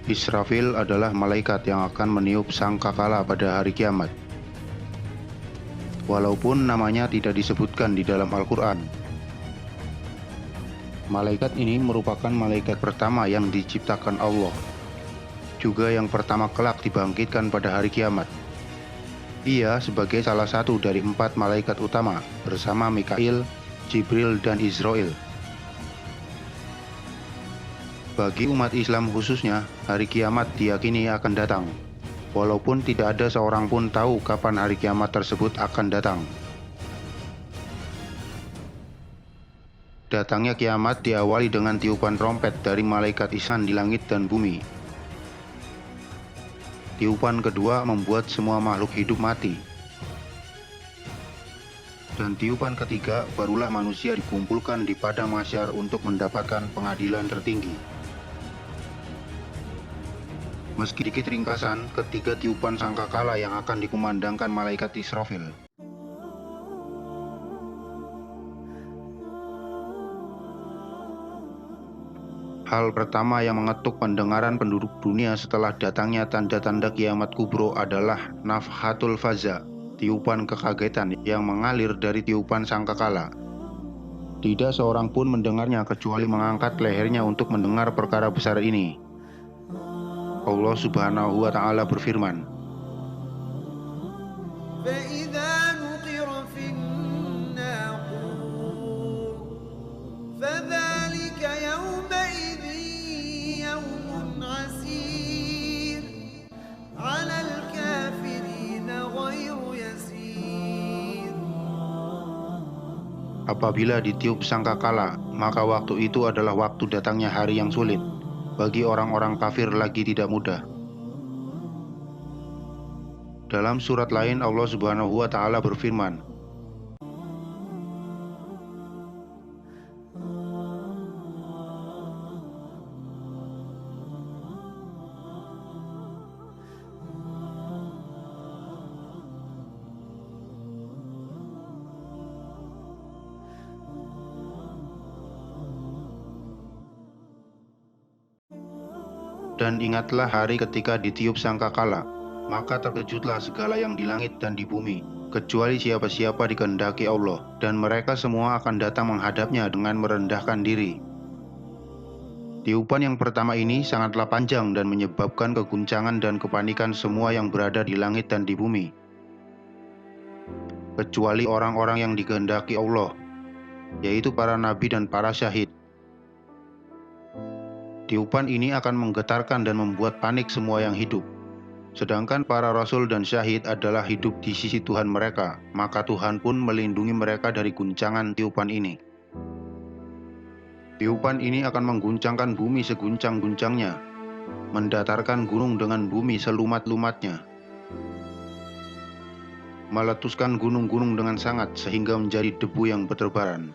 Israfil adalah malaikat yang akan meniup sangkakala pada hari kiamat. Walaupun namanya tidak disebutkan di dalam Al-Quran, malaikat ini merupakan malaikat pertama yang diciptakan Allah, juga yang pertama kelak dibangkitkan pada hari kiamat. Ia sebagai salah satu dari 4 malaikat utama bersama Mikail, Jibril, dan Israel. Bagi umat Islam khususnya, hari kiamat diyakini akan datang, walaupun tidak ada seorang pun tahu kapan hari kiamat tersebut akan datang. Datangnya kiamat diawali dengan tiupan trompet dari malaikat ihsan di langit dan bumi. Tiupan kedua membuat semua makhluk hidup mati. Dan tiupan ketiga barulah manusia dikumpulkan di padang mahsyar untuk mendapatkan pengadilan tertinggi. Meski sedikit ringkasan, ketiga tiupan sangkakala yang akan dikumandangkan malaikat Israfil. Hal pertama yang mengetuk pendengaran penduduk dunia setelah datangnya tanda-tanda kiamat kubro adalah nafhatul faza, tiupan kekagetan yang mengalir dari tiupan sangkakala. Tidak seorang pun mendengarnya kecuali mengangkat lehernya untuk mendengar perkara besar ini. Allah Subhanahu wa Ta'ala berfirman, فَإِذَا نُقِرَ فِي النَّاقُورِ فَذَلِكَ يَوْمَئِذٍ يَوْمٌ عَسِيرٌ عَلَى الْكَافِرِينَ غَيْرُ يَسِيرٍ. Apabila ditiup sangkakala, maka waktu itu adalah waktu datangnya hari yang sulit. Bagi orang-orang kafir lagi tidak mudah. Dalam surat lain Allah Subhanahu wa Ta'ala berfirman, dan ingatlah hari ketika ditiup sangkakala, maka terkejutlah segala yang di langit dan di bumi, kecuali siapa-siapa dikehendaki Allah, dan mereka semua akan datang menghadapnya dengan merendahkan diri. Tiupan yang pertama ini sangatlah panjang dan menyebabkan keguncangan dan kepanikan semua yang berada di langit dan di bumi, kecuali orang-orang yang dikehendaki Allah, yaitu para nabi dan para syahid. Tiupan ini akan menggetarkan dan membuat panik semua yang hidup. Sedangkan para rasul dan syahid adalah hidup di sisi Tuhan mereka, maka Tuhan pun melindungi mereka dari guncangan tiupan ini. Tiupan ini akan mengguncangkan bumi seguncang-guncangnya, mendatarkan gunung dengan bumi selumat-lumatnya, meletuskan gunung-gunung dengan sangat sehingga menjadi debu yang berterbaran,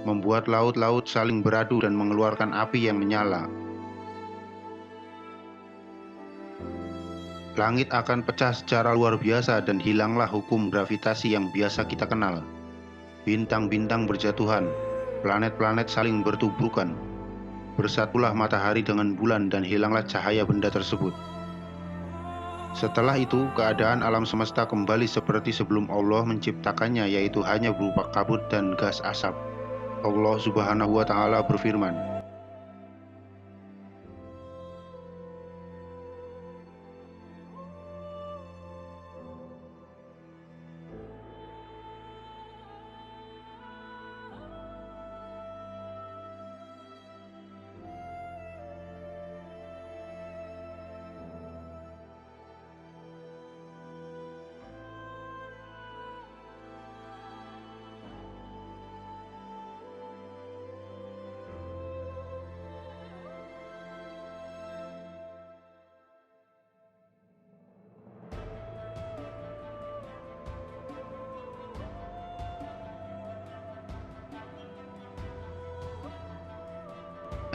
membuat laut-laut saling beradu dan mengeluarkan api yang menyala. Langit akan pecah secara luar biasa dan hilanglah hukum gravitasi yang biasa kita kenal. Bintang-bintang berjatuhan, planet-planet saling bertubrukan. Bersatulah matahari dengan bulan dan hilanglah cahaya benda tersebut. Setelah itu, keadaan alam semesta kembali seperti sebelum Allah menciptakannya, yaitu hanya berupa kabut dan gas asap. Allah Subhanahu wa Ta'ala berfirman,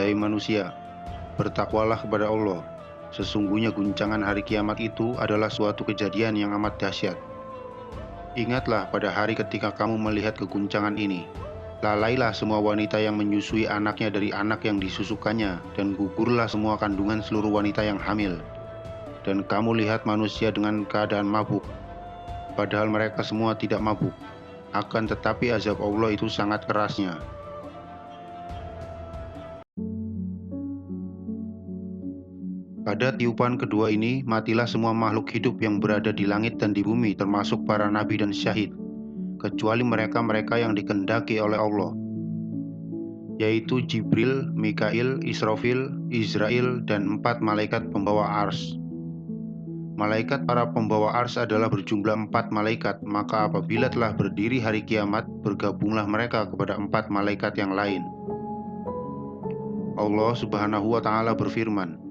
"Hai manusia, bertakwalah kepada Allah. Sesungguhnya guncangan hari kiamat itu adalah suatu kejadian yang amat dahsyat. Ingatlah pada hari ketika kamu melihat keguncangan ini. Lalailah semua wanita yang menyusui anaknya dari anak yang disusukannya, dan gugurlah semua kandungan seluruh wanita yang hamil. Dan kamu lihat manusia dengan keadaan mabuk, padahal mereka semua tidak mabuk. Akan tetapi azab Allah itu sangat kerasnya. Pada tiupan kedua ini, matilah semua makhluk hidup yang berada di langit dan di bumi, termasuk para nabi dan syahid, kecuali mereka-mereka yang dikehendaki oleh Allah, yaitu Jibril, Mikail, Israfil, Israel, dan 4 malaikat pembawa ars. Malaikat para pembawa ars adalah berjumlah 4 malaikat, maka apabila telah berdiri hari kiamat, bergabunglah mereka kepada 4 malaikat yang lain. Allah Subhanahu wa Ta'ala berfirman,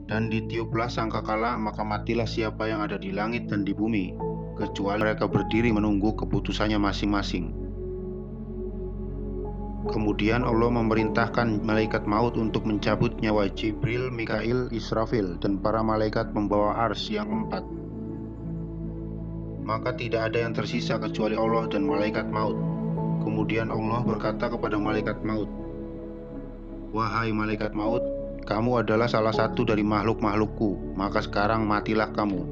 dan ditiuplah sangkakala, maka matilah siapa yang ada di langit dan di bumi, kecuali mereka berdiri menunggu keputusannya masing-masing. Kemudian Allah memerintahkan malaikat maut untuk mencabut nyawa Jibril, Mikail, Israfil, dan para malaikat pembawa ars yang 4. Maka tidak ada yang tersisa kecuali Allah dan malaikat maut. Kemudian Allah berkata kepada malaikat maut, "Wahai malaikat maut, kamu adalah salah satu dari makhluk-makhlukku, maka sekarang matilah kamu."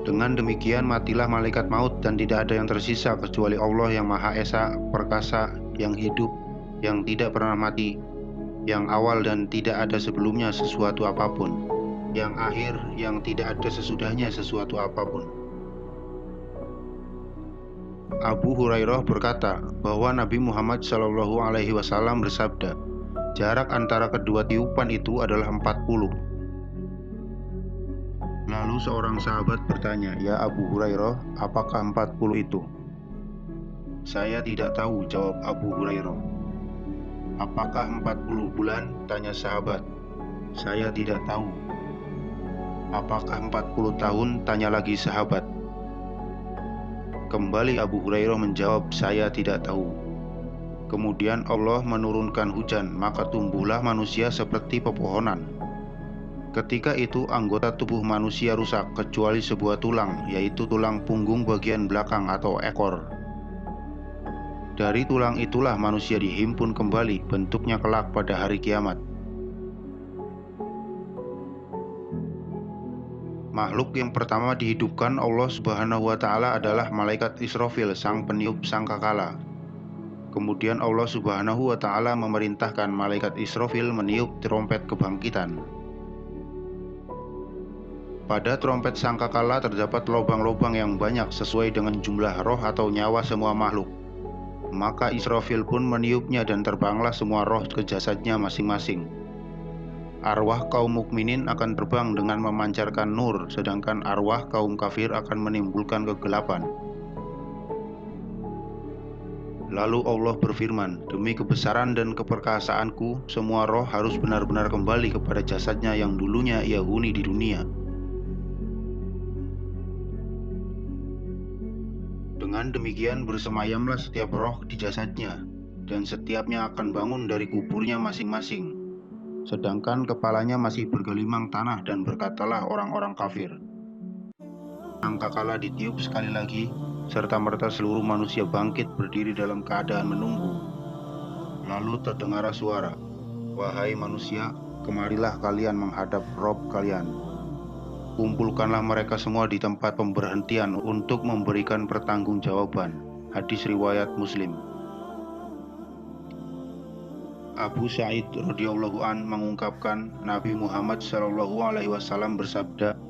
Dengan demikian matilah malaikat maut dan tidak ada yang tersisa kecuali Allah yang Maha Esa, Perkasa, yang hidup, yang tidak pernah mati, yang awal dan tidak ada sebelumnya sesuatu apapun, yang akhir, yang tidak ada sesudahnya sesuatu apapun. Abu Hurairah berkata bahwa Nabi Muhammad SAW bersabda, jarak antara kedua tiupan itu adalah 40. Lalu seorang sahabat bertanya, "Ya Abu Hurairah, apakah 40 itu?" "Saya tidak tahu," jawab Abu Hurairah. "Apakah 40 bulan?" tanya sahabat. "Saya tidak tahu." "Apakah 40 tahun?" tanya lagi sahabat. Kembali Abu Hurairah menjawab, "Saya tidak tahu." Kemudian Allah menurunkan hujan, maka tumbuhlah manusia seperti pepohonan. Ketika itu anggota tubuh manusia rusak kecuali sebuah tulang, yaitu tulang punggung bagian belakang atau ekor. Dari tulang itulah manusia dihimpun kembali, bentuknya kelak pada hari kiamat. Makhluk yang pertama dihidupkan Allah Subhanahu wa Ta'ala adalah malaikat Israfil, sang peniup sangkakala. Kemudian Allah Subhanahu wa Ta'ala memerintahkan malaikat Israfil meniup trompet kebangkitan. Pada trompet sangkakala terdapat lubang-lubang yang banyak sesuai dengan jumlah roh atau nyawa semua makhluk. Maka Israfil pun meniupnya dan terbanglah semua roh ke jasadnya masing-masing. Arwah kaum mukminin akan terbang dengan memancarkan nur, sedangkan arwah kaum kafir akan menimbulkan kegelapan. Lalu Allah berfirman, "Demi kebesaran dan keperkasaanku, semua roh harus benar-benar kembali kepada jasadnya yang dulunya ia huni di dunia." Dengan demikian bersemayamlah setiap roh di jasadnya, dan setiapnya akan bangun dari kuburnya masing-masing. Sedangkan kepalanya masih bergelimang tanah, dan berkatalah orang-orang kafir. Sangkakala ditiup sekali lagi, serta-merta seluruh manusia bangkit berdiri dalam keadaan menunggu. Lalu terdengar suara, "Wahai manusia, kemarilah kalian menghadap Rob kalian." Kumpulkanlah mereka semua di tempat pemberhentian untuk memberikan pertanggungjawaban. Hadis riwayat Muslim. Abu Sa'id radhiyallahu an mengungkapkan, Nabi Muhammad SAW bersabda,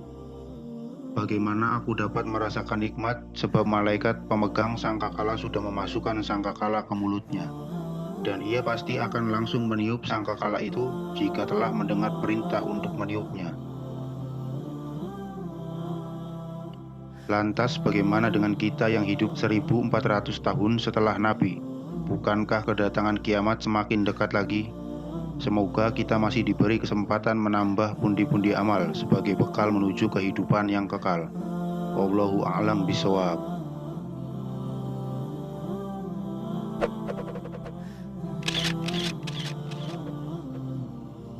"Bagaimana aku dapat merasakan nikmat sebab malaikat pemegang sangkakala sudah memasukkan sangkakala ke mulutnya, dan ia pasti akan langsung meniup sangkakala itu jika telah mendengar perintah untuk meniupnya." Lantas bagaimana dengan kita yang hidup 1400 tahun setelah Nabi? Bukankah kedatangan kiamat semakin dekat lagi? Semoga kita masih diberi kesempatan menambah pundi-pundi amal sebagai bekal menuju kehidupan yang kekal. Wallahu a'lam bishawab.